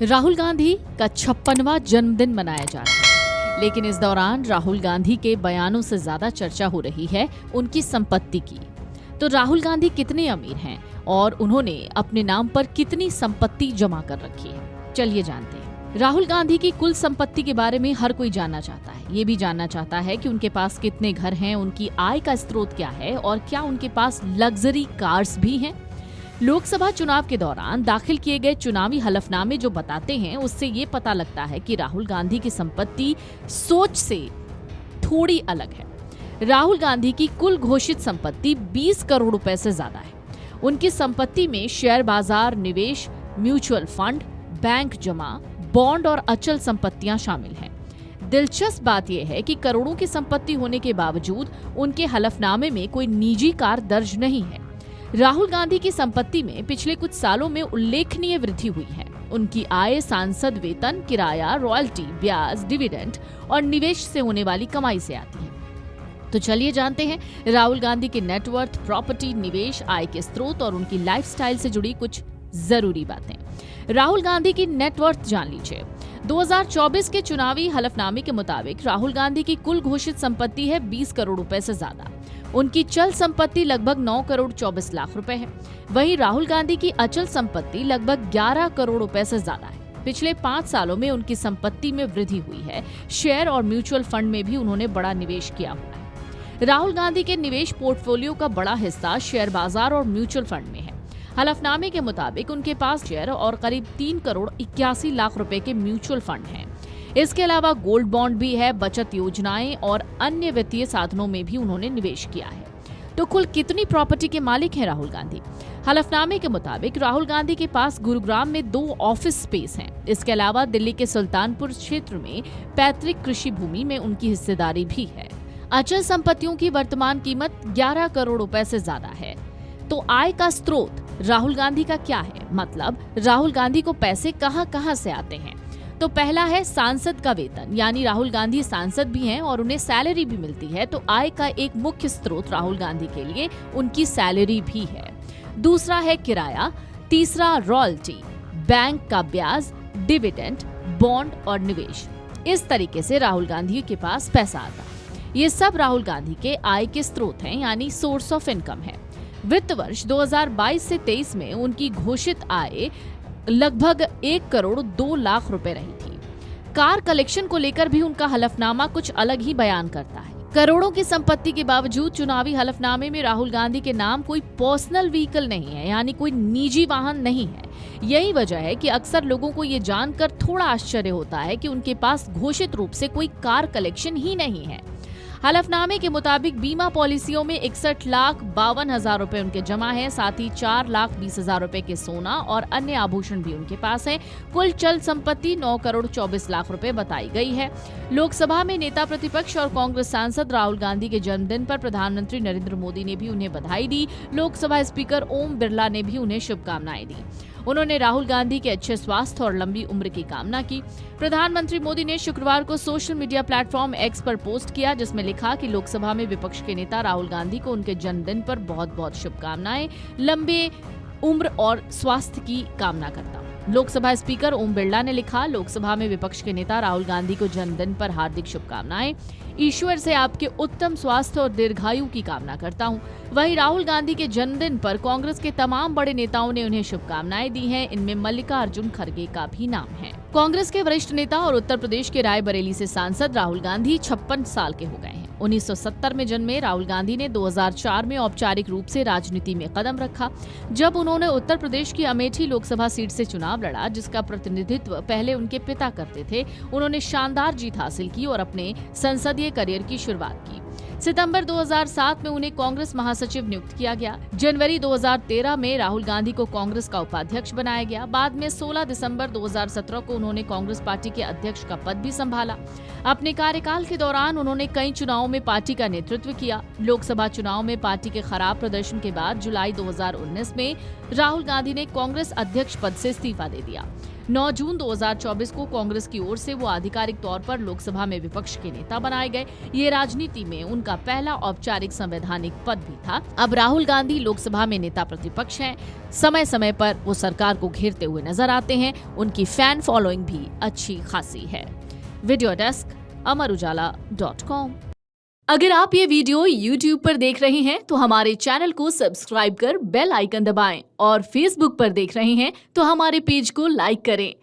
राहुल गांधी का 56वां जन्मदिन मनाया जा रहा है, लेकिन इस दौरान राहुल गांधी के बयानों से ज्यादा चर्चा हो रही है उनकी संपत्ति की। तो राहुल गांधी कितने अमीर हैं और उन्होंने अपने नाम पर कितनी संपत्ति जमा कर रखी है, चलिए जानते हैं। राहुल गांधी की कुल संपत्ति के बारे में हर कोई जानना चाहता है। ये भी जानना चाहता है कि उनके पास कितने घर हैं, उनकी आय का स्रोत क्या है और क्या उनके पास लग्जरी कार्स भी हैं। लोकसभा चुनाव के दौरान दाखिल किए गए चुनावी हलफनामे जो बताते हैं, उससे ये पता लगता है कि राहुल गांधी की संपत्ति सोच से थोड़ी अलग है। राहुल गांधी की कुल घोषित संपत्ति 20 करोड़ रुपए से ज्यादा है। उनकी संपत्ति में शेयर बाजार, निवेश, म्यूचुअल फंड, बैंक जमा, बॉन्ड और अचल संपत्तियां शामिल हैं। दिलचस्प बात यह है कि करोड़ों की संपत्ति होने के बावजूद उनके हलफनामे में कोई निजी कार दर्ज नहीं है। राहुल गांधी की संपत्ति में पिछले कुछ सालों में उल्लेखनीय वृद्धि हुई है। उनकी आय सांसद वेतन, किराया, रॉयल्टी, ब्याज, डिविडेंड और निवेश से होने वाली कमाई से आती है। तो चलिए जानते हैं राहुल गांधी के नेटवर्थ, प्रॉपर्टी, निवेश, आय के स्रोत और उनकी लाइफस्टाइल से जुड़ी कुछ जरूरी बातें। राहुल गांधी की नेटवर्थ जान लीजिए। 2024 के चुनावी हलफनामे के मुताबिक राहुल गांधी की कुल घोषित संपत्ति है 20 करोड़ रुपए से ज्यादा। उनकी चल संपत्ति लगभग 9 करोड़ 24 लाख रुपए है। वहीं राहुल गांधी की अचल संपत्ति लगभग 11 करोड़ रुपए से ज्यादा है। पिछले 5 सालों में उनकी संपत्ति में वृद्धि हुई है। शेयर और म्यूचुअल फंड में भी उन्होंने बड़ा निवेश किया हुआ है। राहुल गांधी के निवेश पोर्टफोलियो का बड़ा हिस्सा शेयर बाजार और म्यूचुअल फंड में है। हलफनामे के मुताबिक उनके पास शेयर और करीब 3 करोड़ 81 लाख रुपए के म्यूचुअल फंड हैं। इसके अलावा गोल्ड बॉन्ड भी है, बचत योजनाएं और अन्य वित्तीय साधनों में भी उन्होंने निवेश किया है। तो कुल कितनी प्रॉपर्टी के मालिक हैं राहुल गांधी? हलफनामे के मुताबिक राहुल गांधी के पास गुरुग्राम में 2 ऑफिस स्पेस हैं। इसके अलावा दिल्ली के सुल्तानपुर क्षेत्र में पैतृक कृषि भूमि में उनकी हिस्सेदारी भी है। अचल संपत्तियों की वर्तमान कीमत 11 करोड़ रुपए से ज्यादा है। तो आय का स्रोत राहुल गांधी का क्या है, मतलब राहुल गांधी को पैसे कहां से आते हैं? तो पहला है सांसद का वेतन, यानी राहुल गांधी सांसद भी हैं और उन्हें सैलरी भी मिलती है। तो आय का एक मुख्य स्रोत राहुल गांधी के लिए उनकी सैलरी भी है। दूसरा है किराया, तीसरा रॉयल्टी, बैंक का ब्याज, डिविडेंड, बॉन्ड और निवेश। इस तरीके से राहुल गांधी के पास पैसा आता है। ये सब राहुल गांधी के आय के स्रोत हैं, यानी सोर्स ऑफ इनकम है। वित्त वर्ष 2022 से 23 में उनकी घोषित आय लगभग 1 करोड़ 2 लाख रुपए रही थी। कार कलेक्शन को लेकर भी उनका हलफनामा कुछ अलग ही बयान करता है। करोड़ों की संपत्ति के बावजूद चुनावी हलफनामे में राहुल गांधी के नाम कोई पर्सनल व्हीकल नहीं है, यानी कोई निजी वाहन नहीं है। यही वजह है कि अक्सर लोगों को ये जानकर थोड़ा आश्चर्य होता है कि उनके पास घोषित रूप से कोई कार कलेक्शन ही नहीं है। हलफनामे के मुताबिक बीमा पॉलिसियों में 61,52,000 रुपए उनके जमा हैं। साथ ही 4,20,000 रुपए के सोना और अन्य आभूषण भी उनके पास हैं। कुल चल संपत्ति 9 करोड़ 24 लाख रुपए बताई गई है। लोकसभा में नेता प्रतिपक्ष और कांग्रेस सांसद राहुल गांधी के जन्मदिन पर प्रधानमंत्री नरेंद्र मोदी ने भी उन्हें बधाई दी। लोकसभा स्पीकर ओम बिरला ने भी उन्हें शुभकामनाएं दी। उन्होंने राहुल गांधी के अच्छे स्वास्थ्य और लंबी उम्र की कामना की। प्रधानमंत्री मोदी ने शुक्रवार को सोशल मीडिया प्लेटफॉर्म एक्स पर पोस्ट किया, जिसमें लिखा कि लोकसभा में विपक्ष के नेता राहुल गांधी को उनके जन्मदिन पर बहुत बहुत शुभकामनाएं, लंबे उम्र और स्वास्थ्य की कामना करता हूं। लोकसभा स्पीकर ओम बिरला ने लिखा, लोकसभा में विपक्ष के नेता राहुल गांधी को जन्मदिन पर हार्दिक शुभकामनाएं। ईश्वर से आपके उत्तम स्वास्थ्य और दीर्घायु की कामना करता हूं। वहीं राहुल गांधी के जन्मदिन पर कांग्रेस के तमाम बड़े नेताओं ने उन्हें शुभकामनाएं दी हैं। इनमें मल्लिकार्जुन खड़गे का भी नाम है। कांग्रेस के वरिष्ठ नेता और उत्तर प्रदेश के रायबरेली से सांसद राहुल गांधी 56 साल के हो गए हैं। 1970 में जन्मे राहुल गांधी ने 2004 में औपचारिक रूप से राजनीति में कदम रखा, जब उन्होंने उत्तर प्रदेश की अमेठी लोकसभा सीट से चुनाव लड़ा, जिसका प्रतिनिधित्व पहले उनके पिता करते थे। उन्होंने शानदार जीत हासिल की और अपने संसदीय करियर की शुरुआत की। सितंबर 2007 में उन्हें कांग्रेस महासचिव नियुक्त किया गया। जनवरी 2013 में राहुल गांधी को कांग्रेस का उपाध्यक्ष बनाया गया। बाद में 16 दिसंबर 2017 को उन्होंने कांग्रेस पार्टी के अध्यक्ष का पद भी संभाला। अपने कार्यकाल के दौरान उन्होंने कई चुनावों में पार्टी का नेतृत्व किया। लोकसभा चुनाव में पार्टी के खराब प्रदर्शन के बाद जुलाई 2019 में राहुल गांधी ने कांग्रेस अध्यक्ष पद से इस्तीफा दे दिया। 9 जून 2024 को कांग्रेस की ओर से वो आधिकारिक तौर पर लोकसभा में विपक्ष के नेता बनाए गए। ये राजनीति में उनका पहला औपचारिक संवैधानिक पद भी था। अब राहुल गांधी लोकसभा में नेता प्रतिपक्ष हैं। समय समय पर वो सरकार को घेरते हुए नजर आते हैं। उनकी फैन फॉलोइंग भी अच्छी खासी है। Video desk amarujala.com। अगर आप ये वीडियो YouTube पर देख रहे हैं तो हमारे चैनल को सब्सक्राइब कर बेल आइकन दबाएं और Facebook पर देख रहे हैं तो हमारे पेज को लाइक करें।